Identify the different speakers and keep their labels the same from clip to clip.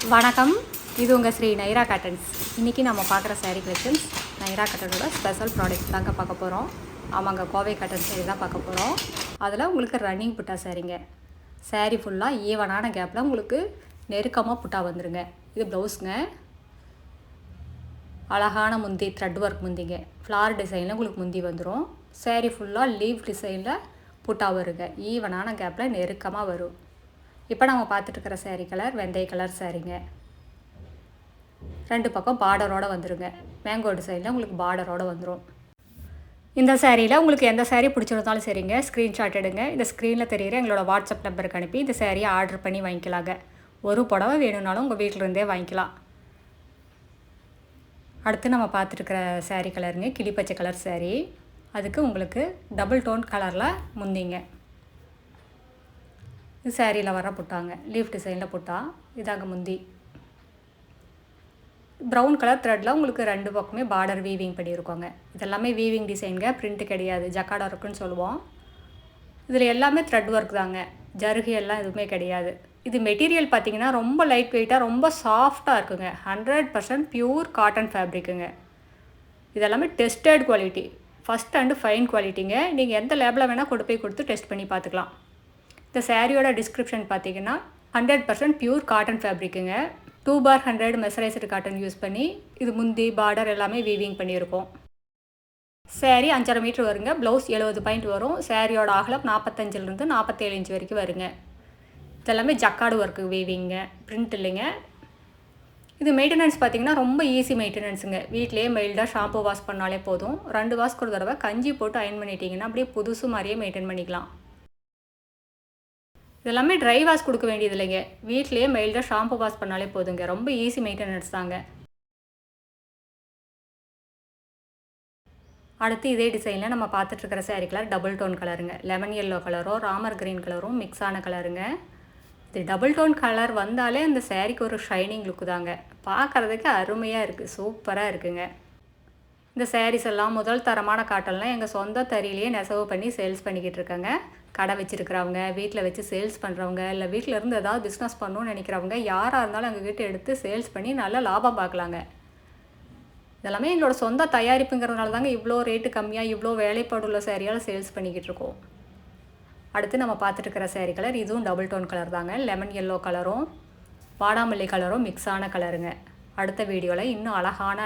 Speaker 1: வணக்கம், இது உங்கள் ஸ்ரீ நைரா காட்டன்ஸ். இன்றைக்கி நம்ம பார்க்குற சாரீ கலெக்ஷன்ஸ் நைரா காட்டனோட ஸ்பெஷல் ப்ராடக்ட்ஸ் தாங்க பார்க்க போகிறோம். ஆமாங்க, கோவை காட்டன் சாரீ தான் பார்க்க போகிறோம். அதில் உங்களுக்கு ரன்னிங் புட்டா சாரீங்க. சாரீ ஃபுல்லாக ஈவனான கேப்பில் உங்களுக்கு நெருக்கமாக புட்டா வந்துடுங்க. இது ப்ளவுஸுங்க. அழகான முந்தி, த்ரெட் ஒர்க் முந்திங்க. ஃப்ளார் டிசைனில் உங்களுக்கு முந்தி வந்துடும். சாரீ ஃபுல்லாக லீவ் டிசைனில் புட்டா வருங்க. ஈவனான கேப்பில் நெருக்கமாக வரும். இப்போ நம்ம பார்த்துட்டு இருக்கிற சாரீ கலர் வெந்தய கலர் சாரீங்க. ரெண்டு பக்கம் பார்டரோடு வந்துடுங்க. மேங்கோ டிசைனில் உங்களுக்கு பார்டரோடு வந்துடும். இந்த சாரியில் உங்களுக்கு எந்த சாரீ பிடிச்சிருந்தாலும் சரிங்க, ஸ்க்ரீன்ஷாட் எடுங்க. இந்த ஸ்க்ரீனில் தெரிகிற எங்களோட வாட்ஸ்அப் நம்பருக்கு அனுப்பி இந்த சாரியை ஆர்டர் பண்ணி வாங்கிக்கலாங்க. ஒரு புடவை வேணும்னாலும் உங்கள் வீட்டிலருந்தே வாங்கிக்கலாம். அடுத்து நம்ம பார்த்துட்டுருக்கிற சாரீ கலருங்க கிளிப்பச்சை கலர் சாரீ. அதுக்கு உங்களுக்கு டபுள் டோன் கலரில் முந்திங்க. இது சாரியில் வர புட்டாங்க, லீஃப் டிசைனில் புட்டா. இதாங்க முந்தி. ப்ரௌன் கலர் த்ரெட்டில் உங்களுக்கு ரெண்டு பக்கமே பார்டர் வீவிங் பண்ணியிருக்கோங்க. இதெல்லாமே வீவிங் டிசைனுங்க, பிரிண்ட்டு கிடையாது. ஜக்கார்ட் ஒர்க்குன்னு சொல்லுவோம். இதில் எல்லாமே த்ரெட் ஒர்க் தாங்க, ஜருகு எல்லாம் எதுவுமே கிடையாது. இது மெட்டீரியல் பார்த்திங்கன்னா ரொம்ப லைட் வெயிட்டாக, ரொம்ப சாஃப்டாக இருக்குங்க. 100% பியூர் காட்டன் ஃபேப்ரிக்குங்க. இதெல்லாமே tested quality, first and fine குவாலிட்டிங்க. நீங்கள் எந்த லேபில் வேணால் கொண்டு போய் கொடுத்து டெஸ்ட் பண்ணி பார்த்துக்கலாம். இந்த சாரியோட டிஸ்கிரிப்ஷன் பார்த்தீங்கன்னா 100% பியூர் காட்டன் ஃபேப்ரிக்குங்க. 2/100 மெசரைஸ்டு காட்டன் யூஸ் பண்ணி இது முந்தி பார்டர் எல்லாமே வீவிங் பண்ணியிருக்கோம். சாரீ 5.5 மீட்டர் வருங்க. ப்ளவுஸ் 70 பாயிண்ட் வரும். சாரியோட அகலம் 45லேருந்து 47 இன்ச் வரைக்கும் வருங்க. இதெல்லாமே ஜக்கார்டு ஒர்க்கு வீவிங்க, பிரிண்ட் இல்லைங்க. இது மெயின்டெனன்ஸ் பார்த்திங்கன்னா ரொம்ப ஈஸி மெயின்டெனன்ஸுங்க. வீட்டிலேயே மெயில்டாக ஷாம்பு வாஷ் பண்ணாலே போதும். 2 வாஷ்க்கு ஒரு தடவை கஞ்சி போட்டு அயன் பண்ணிட்டீங்கன்னா அப்படியே புதுசு மாதிரியே மெயின்டைன் பண்ணிக்கலாம். இதெல்லாமே ட்ரை வாஷ் கொடுக்க வேண்டியது இல்லைங்க. வீட்லேயே மெயில்டாக ஷாம்பு வாஷ் பண்ணாலே போதுங்க. ரொம்ப ஈஸி மெயின்டெனன்ஸ் தாங்க. அடுத்து இதே டிசைனில் நம்ம பார்த்துட்ருக்கிற சாரீ கலர் டபுள் டோன் கலருங்க. லெமன் எல்லோ கலரும் ராமர் க்ரீன் கலரும் மிக்ஸ் ஆன கலருங்க. இது டபுள் டோன் கலர் வந்தாலே அந்த சாரீக்கு ஒரு ஷைனிங் லுக்கு தாங்க. பார்க்குறதுக்கு அருமையாக இருக்குது, சூப்பராக இருக்குங்க. இந்த சாரீஸ் எல்லாம் முதல் தரமான காட்டன்லாம் எங்கள் சொந்த தறியிலேயே நெசவு பண்ணி சேல்ஸ் பண்ணிக்கிட்டு இருக்கேங்க. கடை வச்சுருக்கிறவங்க, வீட்டில் வச்சு சேல்ஸ் பண்ணுறவங்க, இல்லை வீட்டில் இருந்து ஏதாவது பிஸ்னஸ் பண்ணணும்னு நினைக்கிறவங்க யாராக இருந்தாலும் எங்ககிட்ட எடுத்து சேல்ஸ் பண்ணி நல்ல லாபம் பார்க்கலாங்க. இதெல்லாமே எங்களோட சொந்த தயாரிப்புங்கிறதுனால தாங்க இவ்வளோ ரேட்டு கம்மியாக இவ்வளோ வேலைப்பாடுள்ள சாரியால் சேல்ஸ் பண்ணிக்கிட்டு இருக்கோம். அடுத்து நம்ம பார்த்துட்டு இருக்கிற சாரீ கலர் இதுவும் டபுள் டோன் கலர் தாங்க. லெமன் எல்லோ கலரும் வாடாமல்லி கலரும் மிக்ஸ் ஆன கலருங்க. அடுத்த வீடியோவில் இன்னும் அழகான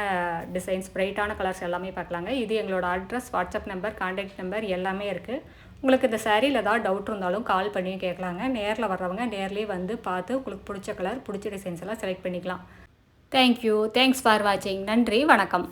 Speaker 1: டிசைன்ஸ், பிரைட்டான கலர்ஸ் எல்லாமே பார்க்கலாங்க. இது எங்களோட address, WhatsApp number, contact number எல்லாமே இருக்குது. உங்களுக்கு இந்த சாரியில் ஏதாவது டவுட் இருந்தாலும் கால் பண்ணி கேட்கலாங்க. நேரில் வர்றவங்க நேர்லேயே வந்து பார்த்து உங்களுக்கு பிடிச்ச கலர், பிடிச்ச டிசைன்ஸ் எல்லாம் செலக்ட் பண்ணிக்கலாம். தேங்க்யூ, தேங்க்ஸ் ஃபார் வாட்சிங். நன்றி, வணக்கம்.